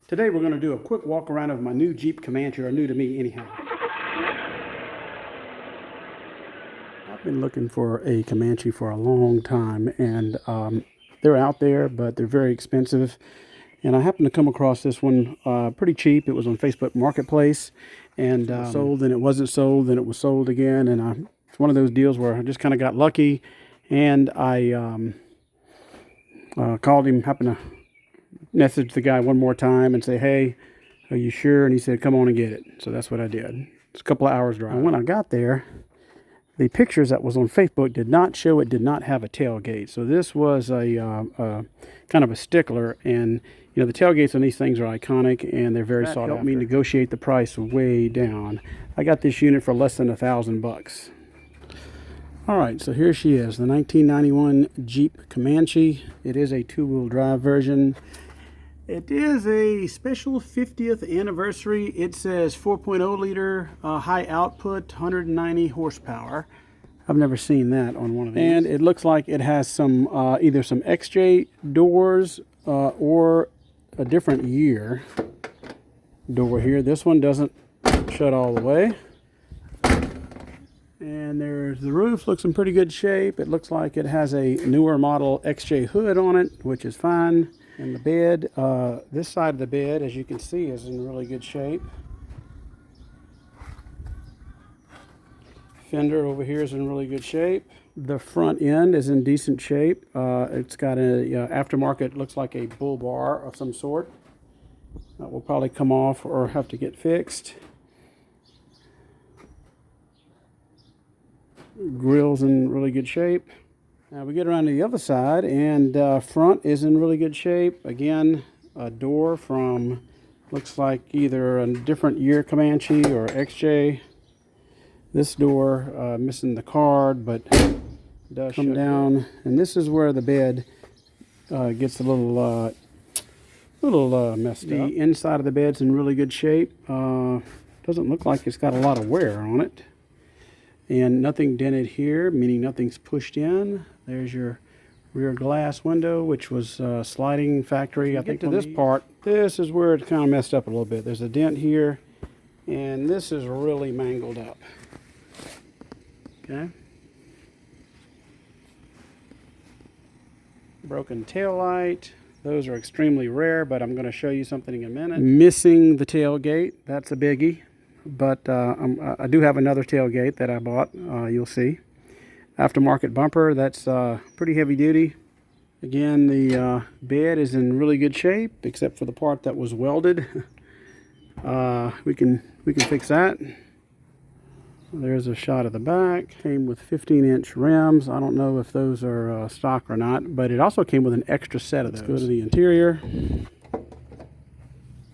Today we're going to do a quick walk around of my new Jeep Comanche, or new to me anyhow. I've been looking for a Comanche for a long time, and they're out there, but they're very expensive. And I happened to come across this one pretty cheap. It was on Facebook Marketplace, and sold, and it wasn't sold, then it was sold again. And it's one of those deals where I just kind of got lucky, and I called him, happened to message the guy one more time and say, hey, are you sure? And he said, come on and get it. So that's what I did. It's a couple of hours drive. And when I got there, the pictures that was on Facebook did not show it did not have a tailgate. So this was a kind of a stickler. And you know, the tailgates on these things are iconic, and they're very sought after. That helped me negotiate the price way down. I got this unit for less than $1,000. All right, so here she is, the 1991 Jeep Comanche. It is a two-wheel drive version. It is a special 50th anniversary. It says 4.0 liter, high output, 190 horsepower. I've never seen that on one of these. And it looks like it has some either some XJ doors or a different year door here. This one doesn't shut all the way. And there's the roof, looks in pretty good shape. It looks like it has a newer model XJ hood on it, which is fine. And the bed, this side of the bed, as you can see, is in really good shape. Fender over here is in really good shape. The front end is in decent shape. It's got a aftermarket, looks like a bull bar of some sort. That will probably come off or have to get fixed. Grill's in really good shape. Now we get around to the other side, and front is in really good shape. Again, a door from, looks like either a different year Comanche or XJ. This door missing the card, but does come down. And this is where the bed gets a little messed up. The inside of the bed's in really good shape. Doesn't look like it's got a lot of wear on it. And nothing dented here, meaning nothing's pushed in. There's your rear glass window, which was sliding factory. I think to this part, this is where it kind of messed up a little bit. There's a dent here, and this is really mangled up. Okay. Broken tail light. Those are extremely rare, but I'm going to show you something in a minute. Missing the tailgate. That's a biggie. But I do have another tailgate that I bought, you'll see. Aftermarket bumper, that's pretty heavy duty. Again, the bed is in really good shape, except for the part that was welded. We can fix that. There's a shot of the back. Came with 15-inch rims. I don't know if those are stock or not, but it also came with an extra set of those. Let's go to the interior.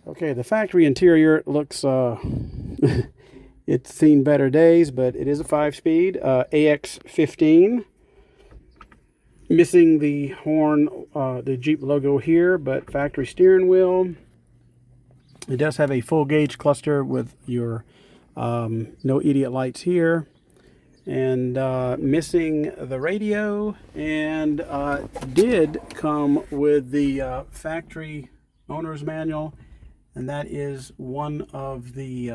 Okay, the factory interior looks, it's seen better days, but it is a 5-speed, AX15. Missing the horn, the Jeep logo here, but factory steering wheel. It does have a full gauge cluster with your no idiot lights here. And missing the radio, and did come with the factory owner's manual. And that is one of the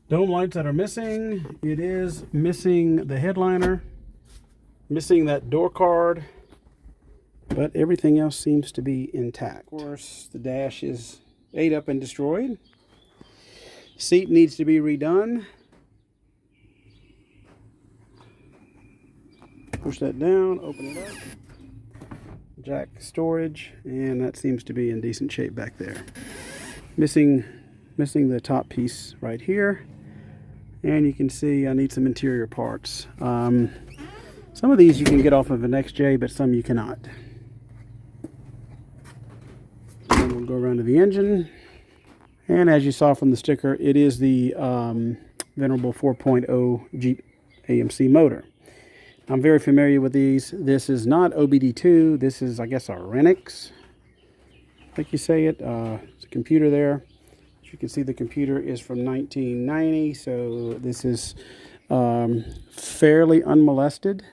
dome lights that are missing. It is missing the headliner, missing that door card, but everything else seems to be intact. Of course, the dash is ate up and destroyed. Seat needs to be redone. Push that down, open it up. Jack storage, and that seems to be in decent shape back there. Missing the top piece right here, and you can see I need some interior parts. Some of these you can get off of an XJ, but some you cannot. And we'll go around to the engine, and as you saw from the sticker, it is the venerable 4.0 Jeep AMC motor. I'm very familiar with these. This is not OBD2. This is, I guess, a Renix. I think you say it. There's a computer there. As you can see, the computer is from 1990. So this is fairly unmolested,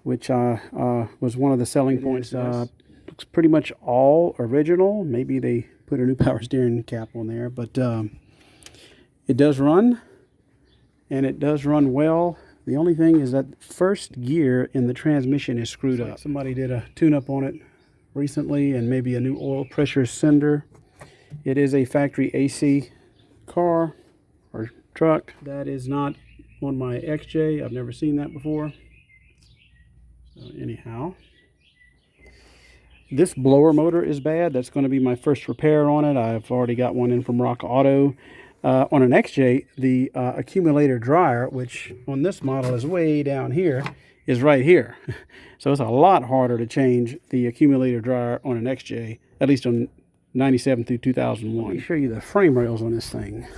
which was one of the selling points. Looks looks pretty much all original. Maybe they put a new power steering cap on there, but it does run, and it does run well. The only thing is that first gear in the transmission is screwed up. Somebody did a tune-up on it recently, and maybe a new oil pressure sender. It is a factory AC car or truck. That is not on my XJ. I've never seen that before. So anyhow, this blower motor is bad. That's going to be my first repair on it. I've already got one in from Rock Auto. On an XJ, the accumulator dryer, which on this model is way down here, is right here. So it's a lot harder to change the accumulator dryer on an XJ, at least on 97 through 2001. Let me show you the frame rails on this thing.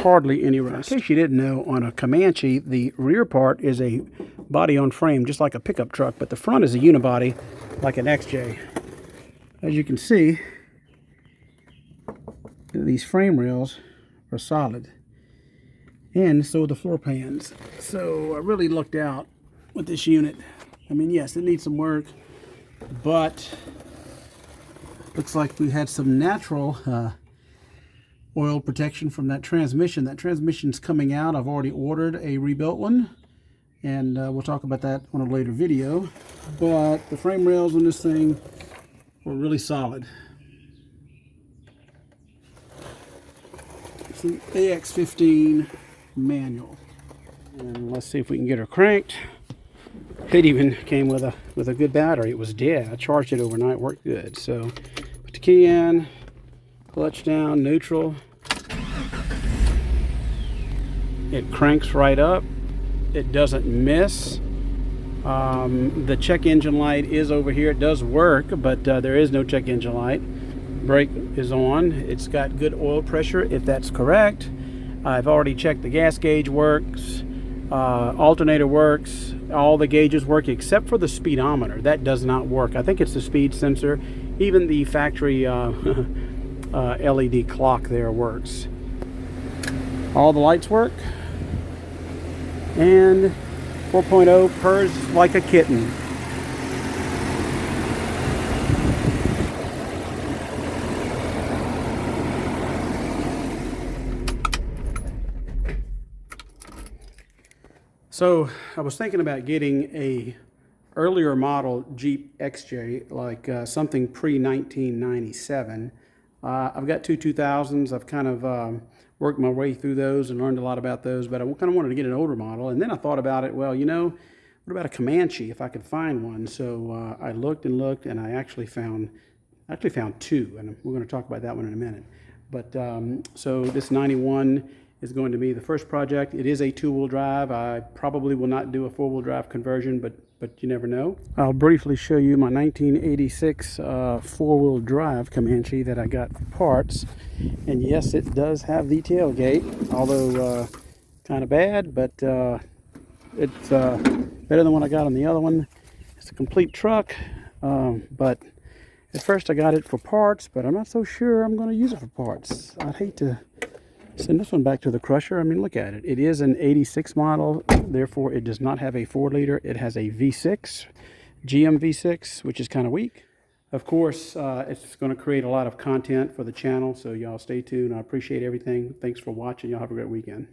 Hardly any rust. In case you didn't know, on a Comanche, the rear part is a body on frame, just like a pickup truck, but the front is a unibody, like an XJ. As you can see, these frame rails are solid, and so are the floor pans. So I really lucked out with this unit. I mean, yes, it needs some work, but looks like we had some natural oil protection from that transmission. That transmission's coming out. I've already ordered a rebuilt one, and we'll talk about that on a later video. But the frame rails on this thing were really solid. It's an AX15 manual, and let's see if we can get her cranked. It even came with a good battery. It was dead. I charged it overnight. Worked good. So put the key in, clutch down, neutral. It cranks right up. It doesn't miss. The check engine light is over here. It does work, but there is no check engine light. Brake is on. It's got good oil pressure, if that's correct. I've already checked the gas gauge works. Alternator works. All the gauges work except for the speedometer. That does not work. I think it's the speed sensor. Even the factory LED clock there works. All the lights work. And 4.0 purrs like a kitten. So I was thinking about getting a earlier model Jeep XJ, like something pre-1997. I've got two 2000s. I've kind of worked my way through those and learned a lot about those, but I kind of wanted to get an older model. And then I thought about it, well, you know, what about a Comanche if I could find one? So I looked and looked, and I actually found two, and we're going to talk about that one in a minute. But so this 91 is going to be the first project. It is a two-wheel drive. I probably will not do a four-wheel drive conversion, but you never know. I'll briefly show you my 1986 four-wheel drive Comanche that I got for parts. And yes, it does have the tailgate, although kind of bad, but it's better than what I got on the other one. It's a complete truck, but at first I got it for parts, but I'm not so sure I'm going to use it for parts. I'd hate to send this one back to the crusher. I mean, look at it. It is an 86 model, therefore it does not have a 4-liter. It has a V6, GM V6, which is kind of weak. Of course, it's going to create a lot of content for the channel, so y'all stay tuned. I appreciate everything. Thanks for watching. Y'all have a great weekend.